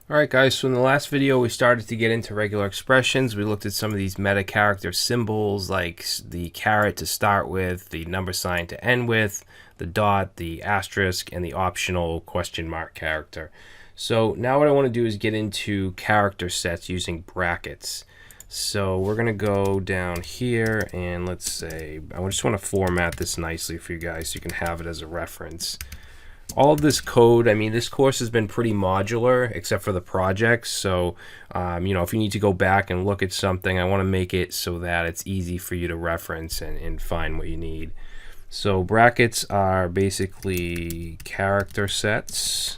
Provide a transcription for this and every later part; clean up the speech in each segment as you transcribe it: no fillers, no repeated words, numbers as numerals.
Alright guys, so in the last video we started to get into regular expressions. We looked at some of these meta character symbols like the caret to start with, the number sign to end with, the dot, the asterisk, and the optional question mark character. So now what I want to do is get into character sets using brackets. So we're going to go down here and let's say, I just want to format this nicely for you guys so you can have it as a reference. All of this code, I mean, this course has been pretty modular except for the projects. So, if you need to go back and look at something, I want to make it so that it's easy for you to reference and find what you need. So brackets are basically character sets.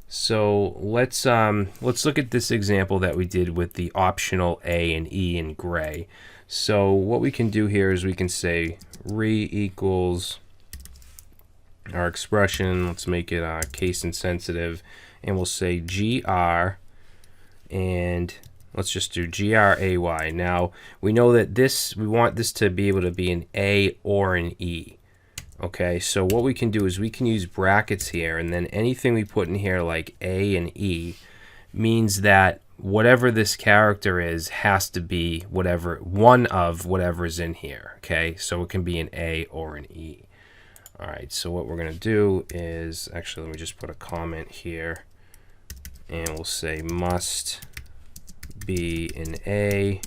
So let's look at this example that we did with the optional A and E in gray. So what we can do here is we can say re equals our expression, let's make it case insensitive, and we'll say gr, and let's just do gray. Now we know that we want this to be able to be an A or an E. Okay, so what we can do is we can use brackets here, and then anything we put in here like A and E means that whatever this character is has to be one of whatever's in here. Okay, so it can be an A or an E. All right, so what we're going to do is, actually, let me just put a comment here, and we'll say must be an A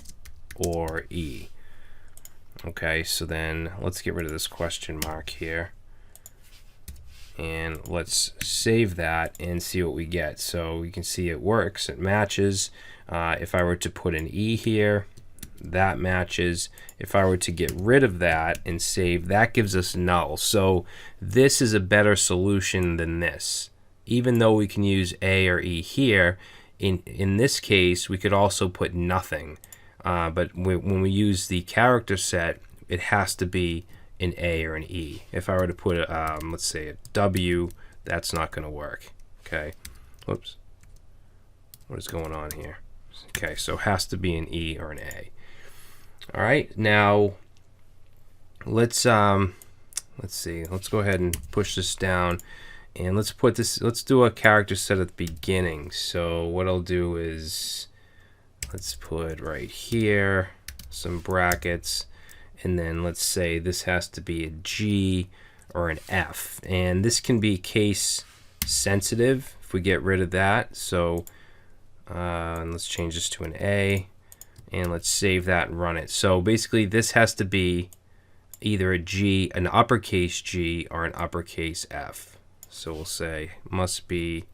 or E. Okay, so then let's get rid of this question mark here, and let's save that and see what we get. So we can see it works, it matches. If I were to put an E here, that matches. If I were to get rid of that and save, that gives us null. So this is a better solution than this. Even though we can use A or E here, in this case we could also put nothing. But when we use the character set, it has to be an A or an E. If I were to put let's say a W, that's not going to work. Okay, whoops, what is going on here? Okay, so it has to be an E or an A. All right, now let's see. Let's go ahead and push this down, and let's do a character set at the beginning. So what I'll do is let's put right here some brackets, and then let's say this has to be a G or an F, and this can be case sensitive if we get rid of that. So and let's change this to an A. And let's save that and run it. So basically this has to be either a G, an uppercase G, or an uppercase F. So we'll say must be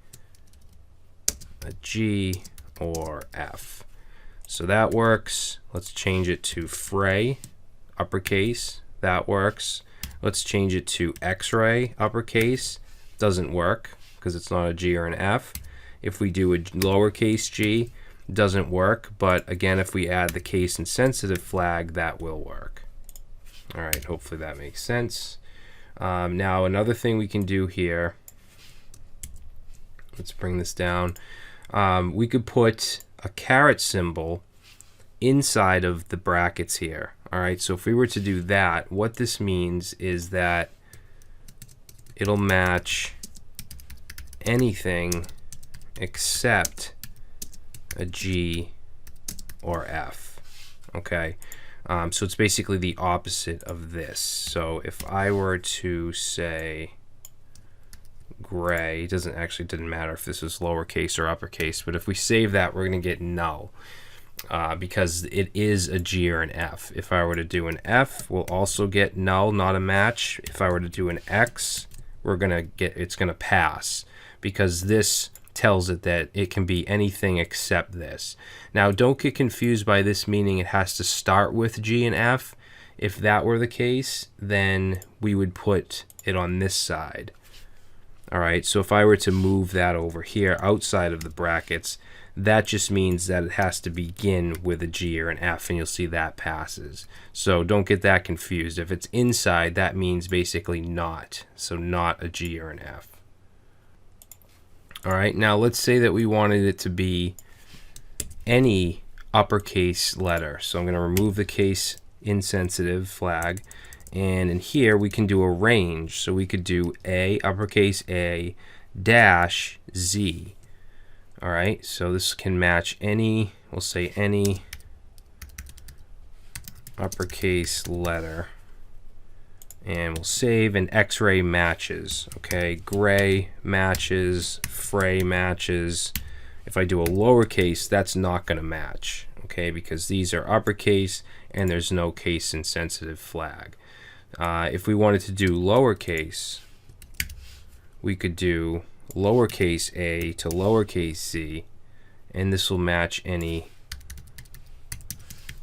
a G or F. So that works. Let's change it to fray, uppercase. That works. Let's change it to X-ray, uppercase. Doesn't work because it's not a G or an F. If we do a lowercase g, doesn't work, but again, if we add the case insensitive flag, that will work. All right, hopefully that makes sense. Now another thing we can do here, let's bring this down. We could put a caret symbol inside of the brackets here. All right, so if we were to do that, what this means is that it'll match anything except a G or F. Okay, so it's basically the opposite of this. So if I were to say gray, didn't matter if this was lowercase or uppercase, but if we save that, we're going to get null because it is a G or an F. If I were to do an F, we'll also get null, not a match. If I were to do an X, it's going to pass because this tells it that it can be anything except this. Now don't get confused by this meaning it has to start with G and F. If that were the case, then we would put it on this side. All right, so if I were to move that over here outside of the brackets, that just means that it has to begin with a G or an F, and you'll see that passes. So don't get that confused. If it's inside, that means basically not. So not a G or an F. All right, now let's say that we wanted it to be any uppercase letter. So I'm going to remove the case insensitive flag, and in here we can do a range. So we could do A, uppercase A, dash Z. All right, so this can match any, we'll say any uppercase letter, and we'll save, and X-ray matches. Okay, gray matches, fray matches. If I do a lowercase, that's not going to match, okay, because these are uppercase and there's no case insensitive flag. If we wanted to do lowercase, we could do lowercase a to lowercase c, and this will match any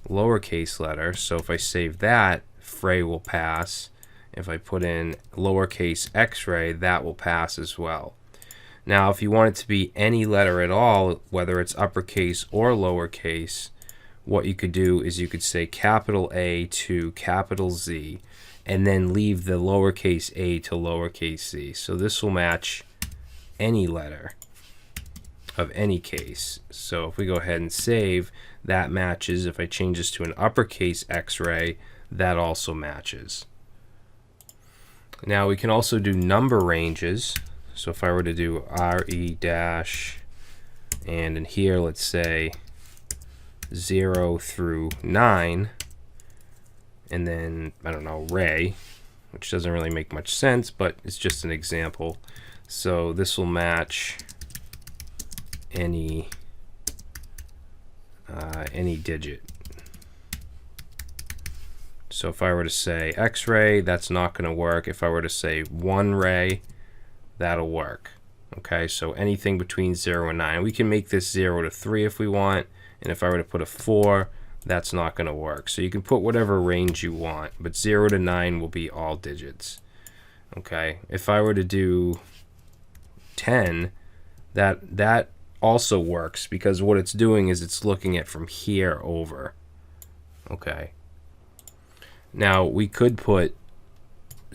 lowercase letter. So if I save that, fray will pass. If I put in lowercase x-ray, that will pass as well. Now if you want it to be any letter at all, whether it's uppercase or lowercase, what you could do is you could say capital A to capital Z, and then leave the lowercase a to lowercase c. So this will match any letter of any case. So if we go ahead and save, that matches. If I change this to an uppercase x-ray, that also matches. Now we can also do number ranges. So if I were to do RE dash, and in here let's say 0 through 9, and then, I don't know, ray, which doesn't really make much sense, but it's just an example. So this will match any digit. So if I were to say x-ray, that's not going to work. If I were to say 1 ray, that'll work. Okay, so anything between 0 and 9. We can make this 0 to 3 if we want, and if I were to put a 4, that's not going to work. So you can put whatever range you want, but 0 to 9 will be all digits. Okay, if I were to do 10, that also works, because what it's doing is it's looking at from here over. Okay, now we could put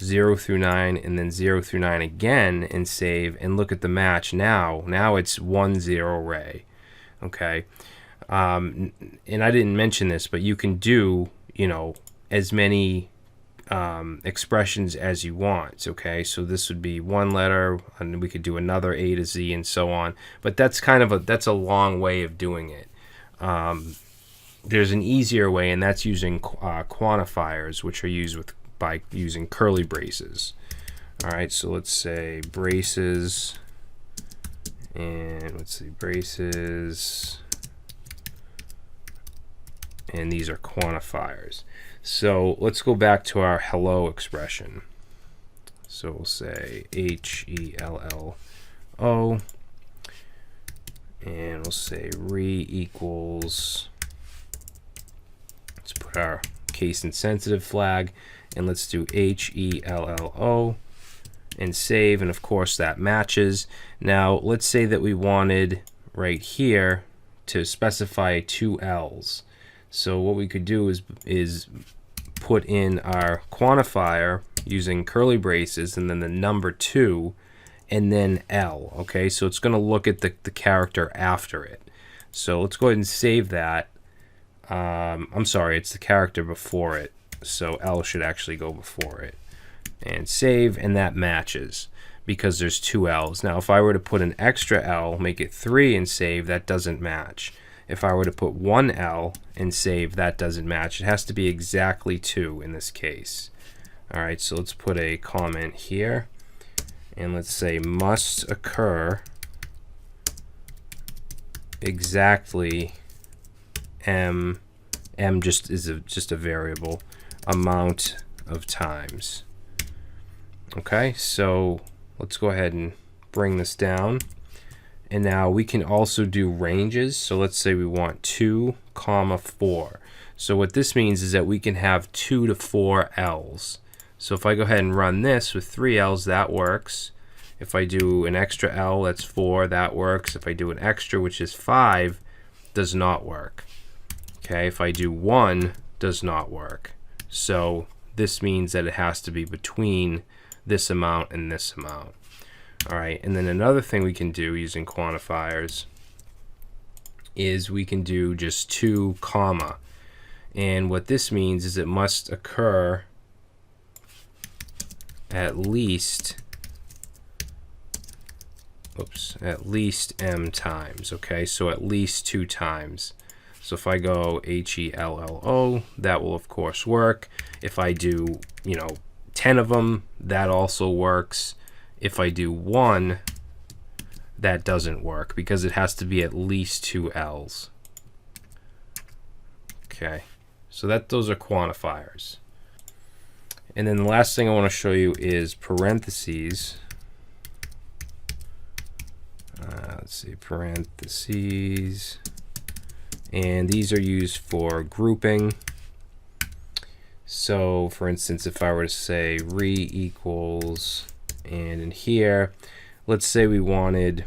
0 through 9 and then 0 through 9 again and save, and look at the match now. Now it's 1 0 ray. Okay, and I didn't mention this, but you can do, you know, as many expressions as you want. Okay, so this would be one letter, and we could do another A to Z and so on. But that's kind of that's a long way of doing it. There's an easier way, and that's using quantifiers, which are used by using curly braces. All right, so let's say braces, and let's see, braces, and these are quantifiers. So let's go back to our hello expression. So we'll say HELLO, and we'll say re equals, let's put our case insensitive flag, and let's do HELLO and save, and of course that matches. Now let's say that we wanted right here to specify 2 L's. So what we could do is put in our quantifier using curly braces, and then the number 2, and then L. Okay, so it's going to look at the character after it. So let's go ahead and save that. I'm sorry, it's the character before it. So L should actually go before it. And save, and that matches because there's 2 L's. Now if I were to put an extra L, make it 3 and save, that doesn't match. If I were to put 1 L and save, that doesn't match. It has to be exactly 2 in this case. All right, so let's put a comment here, and let's say must occur exactly m just is just a variable amount of times. Okay, so let's go ahead and bring this down. And now we can also do ranges. So let's say we want 2, 4. So what this means is that we can have 2 to 4 L's. So if I go ahead and run this with 3 L's, that works. If I do an extra L, that's 4, that works. If I do an extra, which is 5, does not work. Okay, if I do 1, does not work. So this means that it has to be between this amount and this amount. All right, and then another thing we can do using quantifiers is we can do just 2, comma. And what this means is it must occur at least at least m times. Okay, so at least 2 times. So if I go HELLO, that will of course work. If I do, 10 of them, that also works. If I do 1, that doesn't work because it has to be at least 2 L's. Okay, so those are quantifiers. And then the last thing I want to show you is parentheses. Let's see, parentheses. And these are used for grouping. So for instance, if I were to say re equals, and in here, let's say we wanted,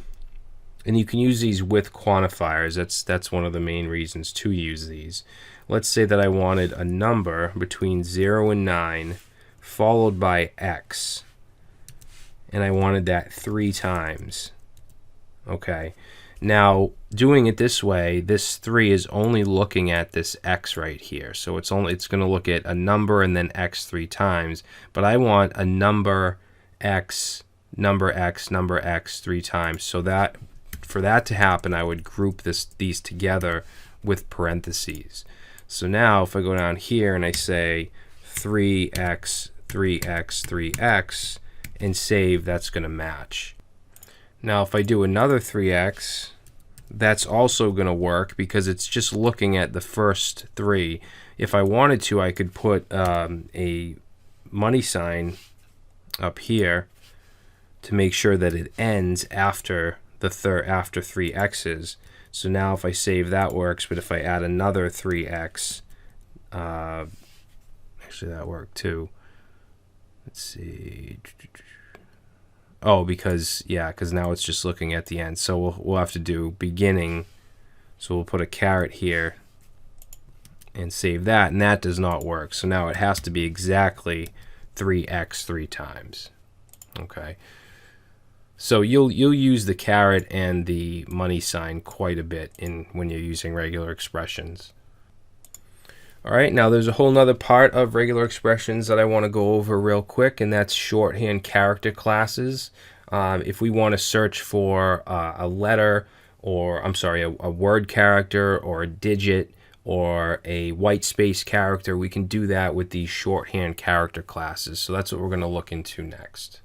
and you can use these with quantifiers. That's one of the main reasons to use these. Let's say that I wanted a number between 0 and 9 followed by x, and I wanted that 3 times. Okay, now doing it this way, this 3 is only looking at this x right here, so it's going to look at a number and then x 3 times, but I want a number x, number x, number x 3 times. So that for that to happen, I would group these together with parentheses. So now if I go down here and I say 3x, 3x, 3x, and save, that's going to match. Now if I do another 3x, that's also going to work because it's just looking at the first 3. If I wanted to, I could put a money sign up here to make sure that it ends after after 3 x's. So now if I save, that works, but if I add another 3x, actually that worked too. Let's see. Oh, because now it's just looking at the end. So we'll have to do beginning. So we'll put a caret here and save that, and that does not work. So now it has to be exactly 3x 3 times. Okay. So you'll use the caret and the money sign quite a bit when you're using regular expressions. All right, now there's a whole nother part of regular expressions that I want to go over real quick, and that's shorthand character classes. If we want to search for a letter, or a word character or a digit or a white space character, we can do that with these shorthand character classes. So that's what we're going to look into next.